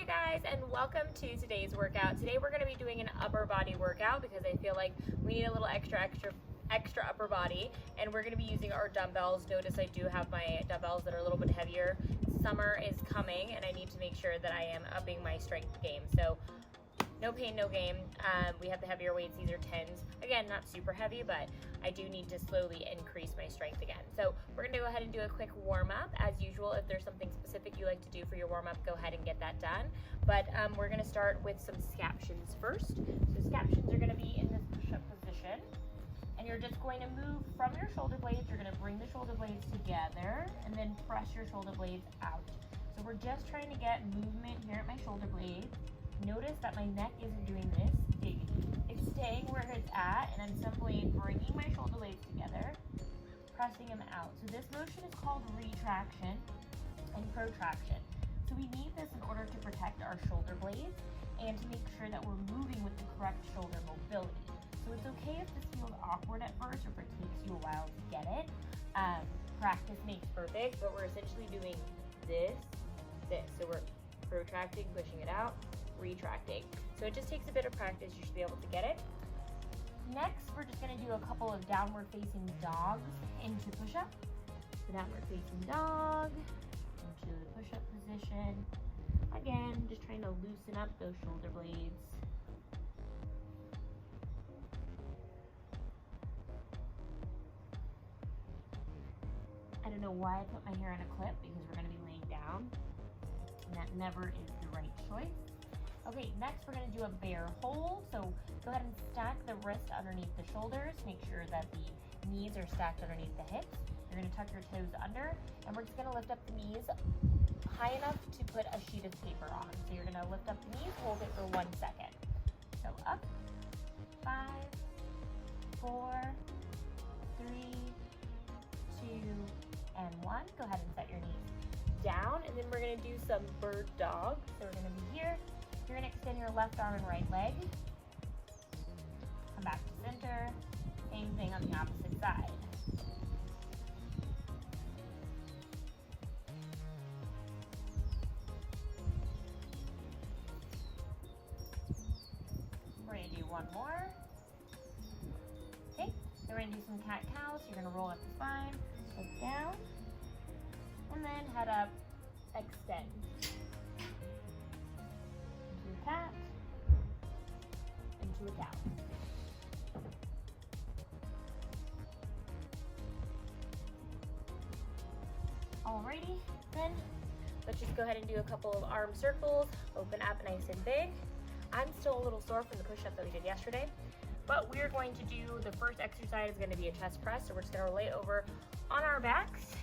you guys, and welcome to today's workout. Today we're going to be doing an upper body workout because I feel like we need a little extra upper body, and we're going to be using our dumbbells. Notice I do have my dumbbells that are a little bit heavier. Summer is coming and I need to make sure that I am upping my strength game. So no pain, no gain. We have the heavier weights. These are 10s. Again, not super heavy, but I do need to slowly increase my strength again. So we're gonna go ahead and do a quick warm up. As usual, if there's something specific you like to do for your warm up, go ahead and get that done. But we're gonna start with some scaptions first. So scaptions are gonna be in this push-up position. And you're just going to move from your shoulder blades. You're gonna bring the shoulder blades together and then press your shoulder blades out. So we're just trying to get movement here at my shoulder blades. Notice that my neck isn't doing this, it's staying where it's at, and I'm simply bringing my shoulder blades together, pressing them out. So this motion is called retraction and protraction. So we need this in order to protect our shoulder blades and to make sure that we're moving with the correct shoulder mobility. So it's okay if this feels awkward at first or if it takes you a while to get it. Practice makes perfect, but we're essentially doing this. So we're protracting, pushing it out, retracting. So it just takes a bit of practice. You should be able to get it. Next, we're just going to do a couple of downward facing dogs into push-up. So downward facing dog into the push-up position. Again, just trying to loosen up those shoulder blades. I don't know why I put my hair in a clip because we're going to be laying down, and that never is the right choice. Okay, next we're going to do a bear hold. So go ahead and stack the wrist underneath the shoulders. Make sure that the knees are stacked underneath the hips. You're going to tuck your toes under, and we're just going to lift up the knees high enough to put a sheet of paper on. So you're going to lift up the knees, hold it for 1 second. So up, 5, 4, 3, 2, and 1. Go ahead and set your knees down, and then we're going to do some bird dog. So we're going to be here. You're going to extend your left arm and right leg. Come back to center. Same thing on the opposite side. We're going to do one more. Okay, then we're going to do some cat-cow. So you're going to roll up the spine, look down, and then head up, extend. Into a cat, into a cow. Alrighty, then let's just go ahead and do a couple of arm circles, open up nice and big. I'm still a little sore from the push-up that we did yesterday, but we're going to do, the first exercise is going to be a chest press, so we're just going to lay over on our backs.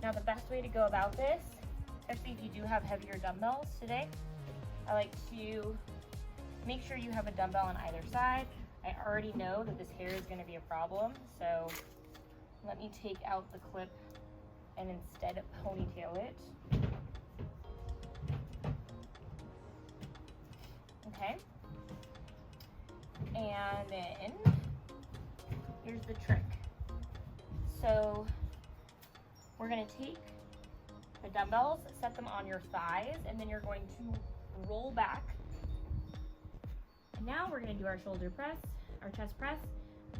Now the best way to go about this, especially if you do have heavier dumbbells today, I like to make sure you have a dumbbell on either side. I already know that this hair is going to be a problem, so let me take out the clip and instead ponytail it. Okay. And then here's the trick. So we're going to take the dumbbells, set them on your thighs, and then you're going to roll back. And now we're going to do our shoulder press, our chest press.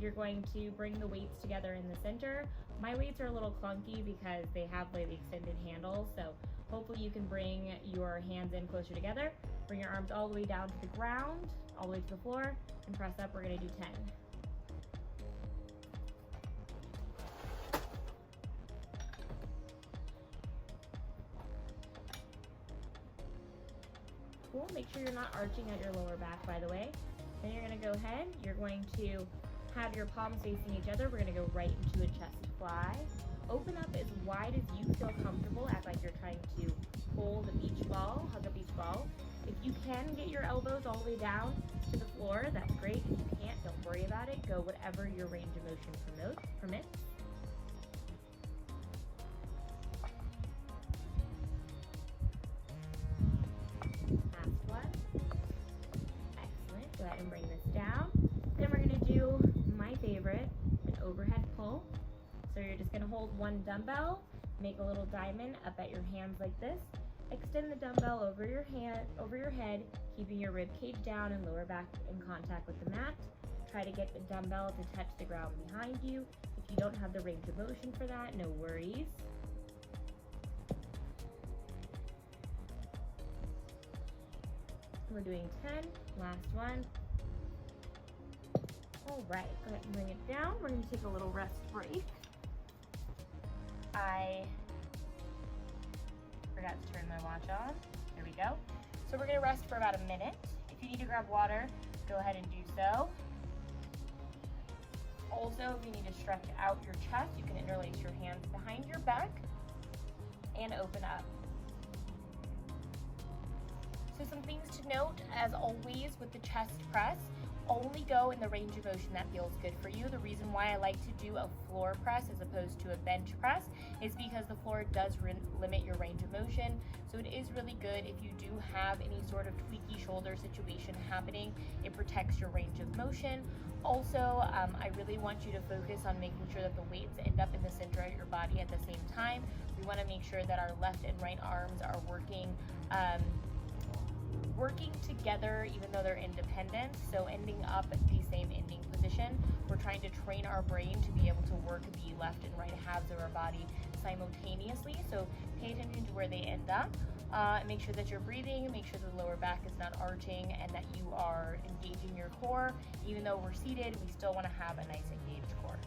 You're going to bring the weights together in the center. My weights are a little clunky because they have like the extended handles, so hopefully you can bring your hands in closer together. Bring your arms all the way down to the ground, all the way to the floor, and press up. We're going to do 10. Cool. Make sure you're not arching at your lower back, by the way. Then you're going to go ahead. You're going to have your palms facing each other. We're going to go right into a chest fly. Open up as wide as you feel comfortable. Act like you're trying to hold a beach ball, hug a beach ball. If you can get your elbows all the way down to the floor, that's great. If you can't, don't worry about it. Go whatever your range of motion permits. Last one. Excellent. Go ahead and bring this down. Then we're going to do my favorite, an overhead pull. So you're just going to hold one dumbbell, make a little diamond up at your hands like this, Extend the dumbbell over your head, keeping your rib cage down and lower back in contact with the mat. Try to get the dumbbell to touch the ground behind you. If you don't have the range of motion for that, no worries. We're doing 10, last one. All right, go ahead and bring it down. We're gonna take a little rest break. I forgot to turn my watch on. There we go. So we're gonna rest for about a minute. If you need to grab water, go ahead and do so. Also, if you need to stretch out your chest, you can interlace your hands behind your back and open up. So some things to note, as always, with the chest press, only go in the range of motion that feels good for you. The reason why I like to do a floor press as opposed to a bench press is because the floor does limit your range of motion. So it is really good if you do have any sort of tweaky shoulder situation happening. It protects your range of motion. Also, I really want you to focus on making sure that the weights end up in the center of your body at the same time. We want to make sure that our left and right arms are working together even though they're independent, so ending up at the same ending position. We're trying to train our brain to be able to work the left and right halves of our body simultaneously, so pay attention to where they end up. Make sure that you're breathing, make sure the lower back is not arching, and that you are engaging your core. Even though we're seated, we still want to have a nice engaged core.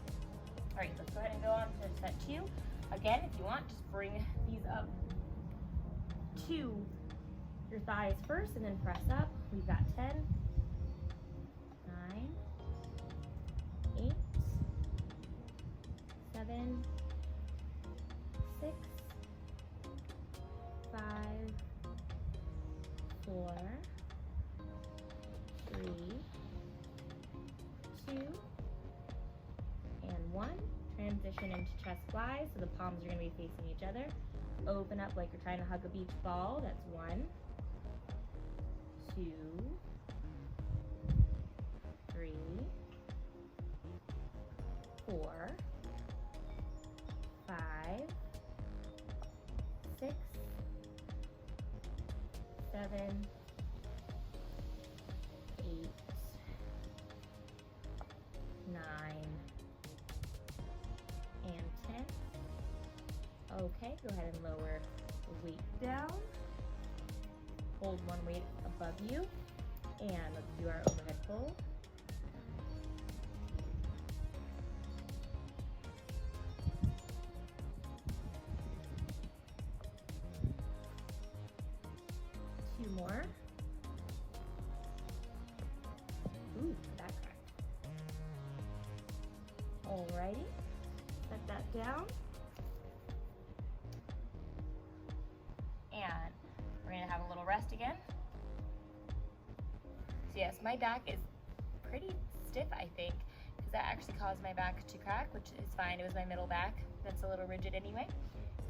All right, let's go ahead and go on to set 2. Again, if you want, just bring these up to your thighs first and then press up. We've got 10, 9, 8, 7, 6, 5, 4, 3, 2, and 1. Transition into chest flies, so the palms are going to be facing each other. Open up like you're trying to hug a beach ball. That's 1, 2, 3, 4, 5, 6, 7, 8, 9, and 10. Okay, go ahead and lower the weight down. Hold one weight above you, and let's do our overhead pull. Two more. Ooh, that cracked. Alrighty, set that down. And we're gonna have a little rest again. So yes, my back is pretty stiff, I think, because that actually caused my back to crack, which is fine. It was my middle back that's a little rigid anyway.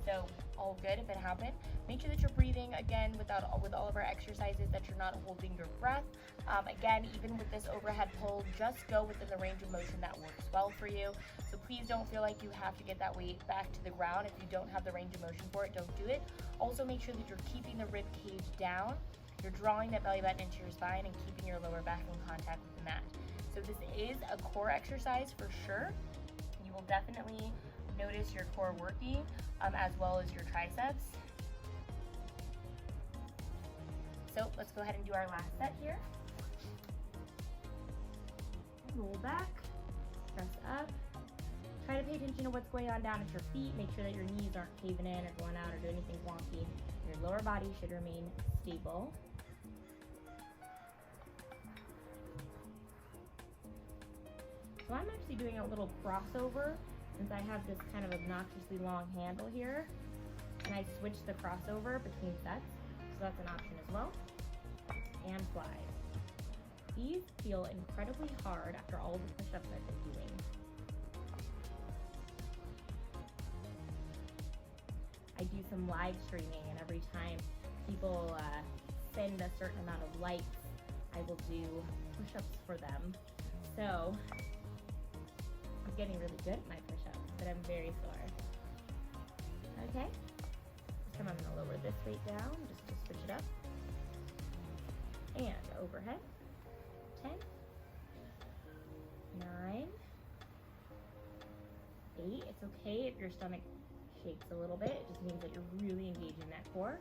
So all good if it happened. Make sure that you're breathing again with all of our exercises, that you're not holding your breath. Again, even with this overhead pull, just go within the range of motion that works well for you. So please don't feel like you have to get that weight back to the ground. If you don't have the range of motion for it, don't do it. Also make sure that you're keeping the rib cage down. You're drawing that belly button into your spine and keeping your lower back in contact with the mat. So this is a core exercise for sure. You will definitely notice your core working as well as your triceps. So let's go ahead and do our last set here. Roll back, press up. Try to pay attention to what's going on down at your feet. Make sure that your knees aren't caving in or going out or doing anything wonky. Your lower body should remain stable. So I'm actually doing a little crossover since I have this kind of obnoxiously long handle here. And I switch the crossover between sets, so that's an option as well. And flies. These feel incredibly hard after all the push-ups I've been doing. I do some live streaming, and every time people send a certain amount of likes, I will do push-ups for them. So I'm getting really good at my push-ups, but I'm very sore. Okay, time I'm gonna lower this weight down just to switch it up. And overhead, 10, 9, 8. It's okay if your stomach shakes a little bit. It just means that you're really engaging that core.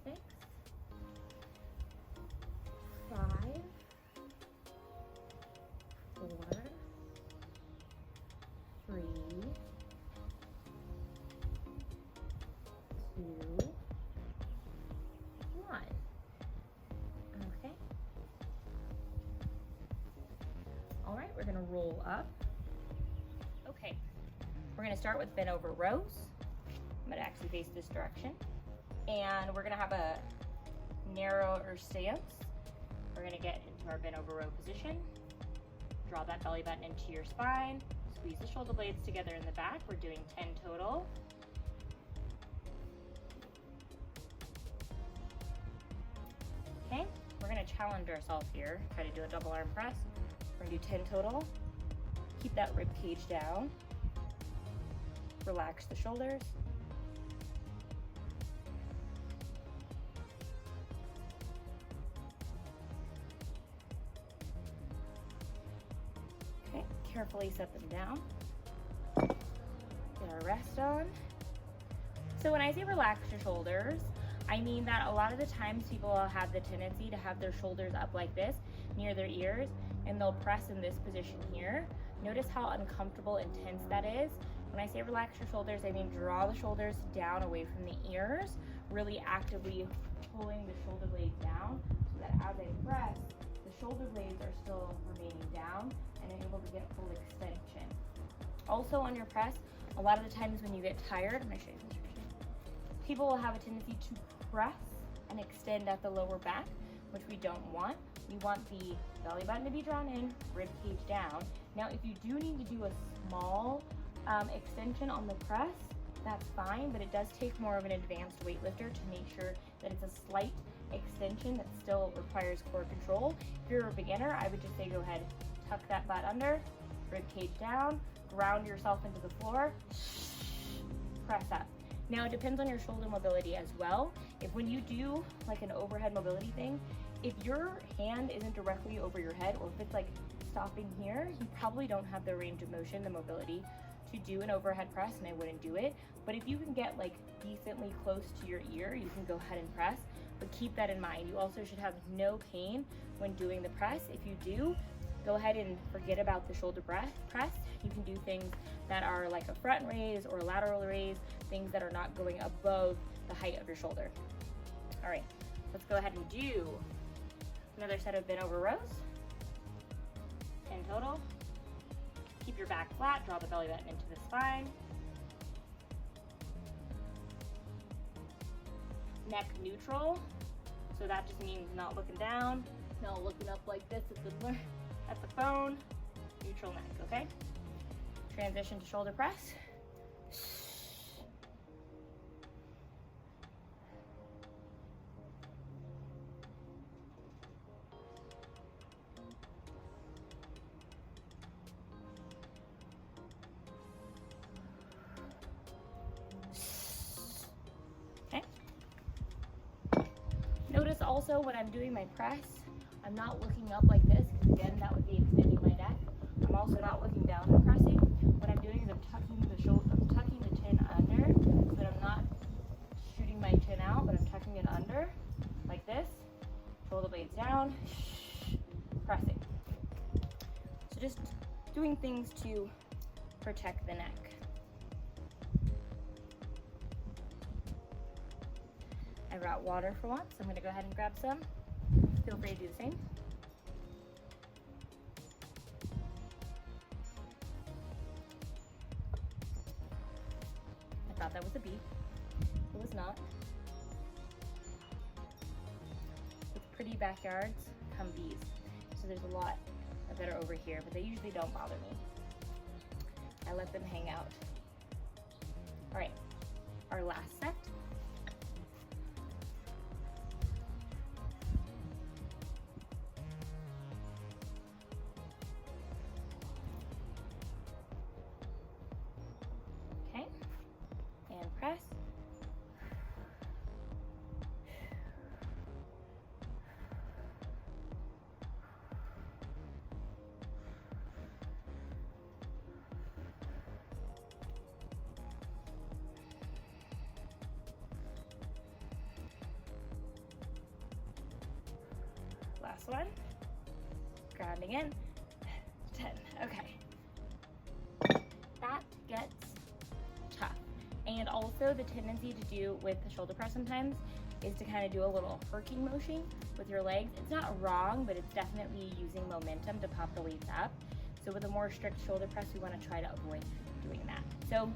6, 5, 4, 3, 2, 1. Okay. All right, we're gonna roll up. Okay, we're gonna start with bent over rows. I'm gonna actually face this direction. And we're gonna have a narrower stance. We're gonna get into our bent over row position. Draw that belly button into your spine. Squeeze the shoulder blades together in the back. We're doing 10 total. Okay, we're gonna challenge ourselves here. Try to do a double arm press. We're gonna do 10 total. Keep that rib cage down. Relax the shoulders. Okay, carefully set them down. Get our rest on. So when I say relax your shoulders, I mean that a lot of the times people will have the tendency to have their shoulders up like this near their ears, and they'll press in this position here. Notice how uncomfortable and tense that is. When I say relax your shoulders, I mean draw the shoulders down away from the ears, really actively pulling the shoulder blades down so that as I press, the shoulder blades are still remaining down and I'm able to get full extension. Also on your press, a lot of the times when you get tired, I'm gonna show you this picture. People will have a tendency to press and extend at the lower back, which we don't want. We want the belly button to be drawn in, rib cage down. Now, if you do need to do a small extension on the press, that's fine, but it does take more of an advanced weightlifter to make sure that it's a slight extension that still requires core control. If you're a beginner, I would just say go ahead, tuck that butt under, rib cage down, ground yourself into the floor, press up. Now it depends on your shoulder mobility as well. If when you do like an overhead mobility thing, if your hand isn't directly over your head, or if it's like stopping here, you probably don't have the range of motion, the mobility to do an overhead press, and I wouldn't do it. But if you can get like decently close to your ear, you can go ahead and press, but keep that in mind. You also should have no pain when doing the press. If you do, go ahead and forget about the shoulder press. You can do things that are like a front raise or a lateral raise, things that are not going above the height of your shoulder. All right, let's go ahead and do another set of bent over rows. 10 total. Keep your back flat, draw the belly button into the spine. Neck neutral, so that just means not looking down, not looking up like this at the phone. Neutral neck, okay? Transition to shoulder press. Okay. Notice also when I'm doing my press, I'm not looking up like this, because again, that would be extending my neck. I'm also not looking down and pressing. What I'm doing is I'm tucking the chin under, so that I'm not shooting my chin out, but I'm tucking it under, like this. Shoulder blades down, pressing. So just doing things to protect the neck. I brought water for once. I'm gonna go ahead and grab some. Feel free to do the same. I thought that was a bee. It was not. With pretty backyards come bees. So there's a lot that are over here, but they usually don't bother me. I let them hang out. All right, our last set. Okay, and press. last one. Grounding in. 10. Okay. That gets tough. And also the tendency to do with the shoulder press sometimes is to kind of do a little herking motion with your legs. It's not wrong, but it's definitely using momentum to pop the weights up. So with a more strict shoulder press, we want to try to avoid doing that. So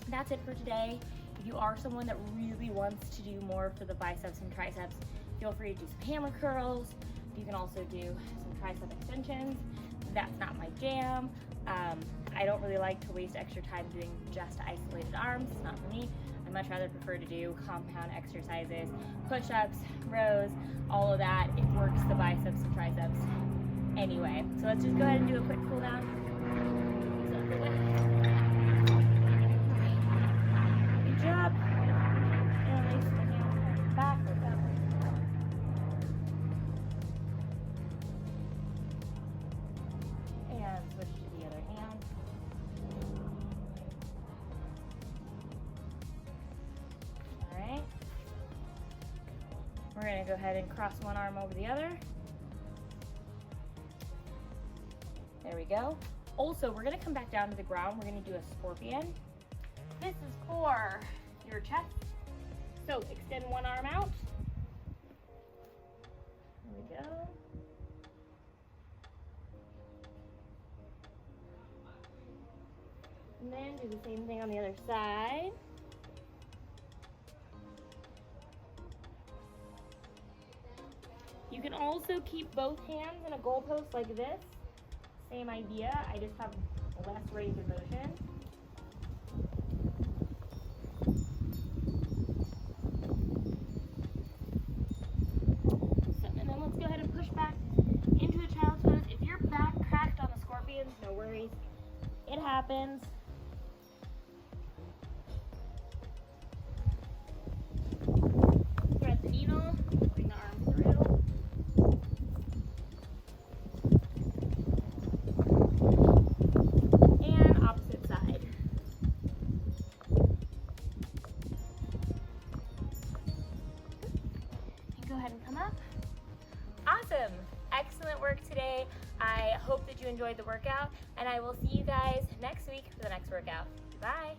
that's it for today. If you are someone that really wants to do more for the biceps and triceps, feel free to do some hammer curls. You can also do some tricep extensions. That's not my jam. I don't really like to waste extra time doing just isolated arms. It's not for me. I much rather prefer to do compound exercises, push-ups, rows, all of that. It works the biceps and triceps anyway. So let's just go ahead and do a quick cool down. Good job. And release the hands back or up. And switch to the other hand. Alright. We're going to go ahead and cross one arm over the other. There we go. Also, we're going to come back down to the ground. We're going to do a scorpion. This is for your chest. So extend one arm out. There we go. And then do the same thing on the other side. You can also keep both hands in a goalpost like this. Same idea, I just have less range of motion. So, and then let's go ahead and push back into a child's pose. If your back cracked on the scorpions, no worries. It happens. Thread the needle, bring the arm through. And opposite side. And go ahead and come up. Awesome. Excellent work today. I hope that you enjoyed the workout, and I will see you guys next week for the next workout. Bye.